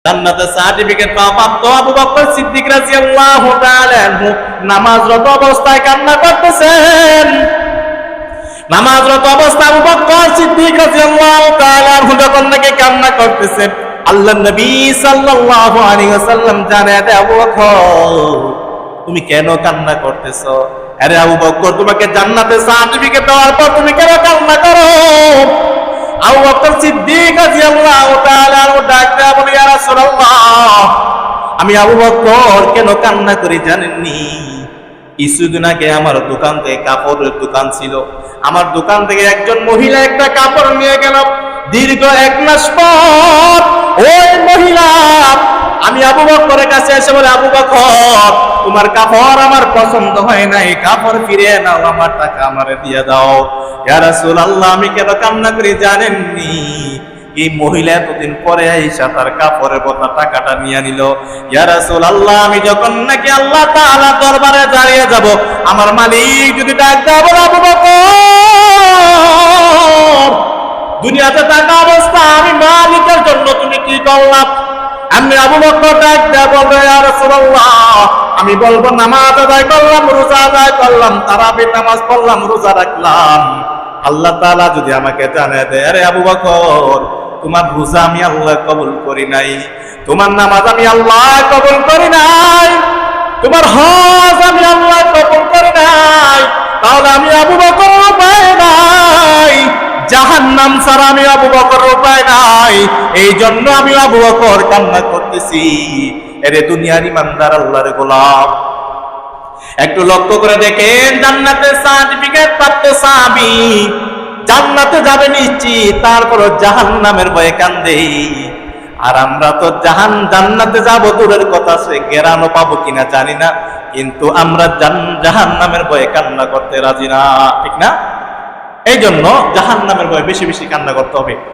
জান্নাতের সার্টিফিকেট পাওয়া প্রাপ্ত আবু বকর সিদ্দিক রাদিয়াল্লাহু তাআলা আনহু নামাজরত অবস্থায় কান্না করতেছেন। নামাজরত অবস্থায় আবু বকর সিদ্দিক রাদিয়াল্লাহু তাআলা আনহু যখন নাকি কান্না করতেছেন, আল্লাহর নবী সাল্লাল্লাহু আলাইহি ওয়াসাল্লাম জানায় দেয়, আবু বকর তুমি কেন কান্না করতেছো? আরে আবু বকর, তোমাকে জান্নাতের সার্টিফিকেট দেওয়ার পর তুমি কেন কান্না করো? আবু বকর সিদ্দিক রাদিয়াল্লাহু তাআলা আনহু ডাক দেয়া বলে, ইয়া রাসূলুল্লাহ, আমি আবু বকর কেন কান্না করি জানেননি? কিছুদিন আগে আমার দোকান থেকে কাপড়ের দোকান ছিল, আমার দোকান থেকে একজন মহিলা একটা কাপড় নিয়ে গেল। দীর্ঘ 1 মাস পর ওই মহিলা আমি আবু বকরের কাছে এসে বলে, আবু বকর তোমার কাপড় আমার পছন্দ হয় নাই, কাপড় ফিরিয়ে নাও, আমার টাকা আমারে দিয়ে দাও। ইয়া রাসূলুল্লাহ, আমি কেন কান্না করি জানেননি? এই মহিলা এতদিন পরে আইসা তার কাপড়ের বদলা টাকাটা নিয়ে নিল। ইয়া রাসূলুল্লাহ, আমি যখন নাকি আল্লাহ তাআলা দরবারে দাঁড়িয়ে যাব, আমার মালিক যদি ডাক দেয়, বলে আবু বকর দুনিয়াতে থাকা অবস্থা আমি মালিকের জন্য তুমি কি করলাম? আমি আবু বকর ডাক দেয়া বলবে, ইয়া রাসূলুল্লাহ, আমি বলবো নামাজ আদায় করলাম, রোজা আদায় করলাম, তারাবির নামাজ পড়লাম, রোজা রাখলাম। আল্লাহ তাআলা যদি আমাকে জানিয়ে দেয়, আরে আবু বকর তোমার রোজা আমি আল্লাহ কবুল করি নাই, তোমার নামাজ আমি আল্লাহ কবুল করি নাই, তোমার হজ আমি আল্লাহ কবুল করি নাই, তাহলে আমি আবু বকর উপায় নাই, জাহান্নাম ছাড়া আমি আবু বকর উপায় নাই। এই জন্য আমি আবু বকর কান্না করতেছি। এরে দুনিয়ার ইমানদার আল্লাহর গোলাম, একটু লক্ষ্য করে দেখেন, জান্নাতের সার্টিফিকেট প্রাপ্ত সাহাবী জান্নাতে যাবে নিশ্চিত, তারপর জাহান্নামের ভয়ে কান্দে। আর আমরা তো জান্নাতে যাব দূরের কথা, সে গেরানো পাবো কিনা জানি না, কিন্তু আমরা জাহান্নামের ভয়ে কান্না করতে রাজি না, ঠিক না? এই জন্য জাহান্নামের ভয়ে বেশি বেশি কান্না করতে হবে।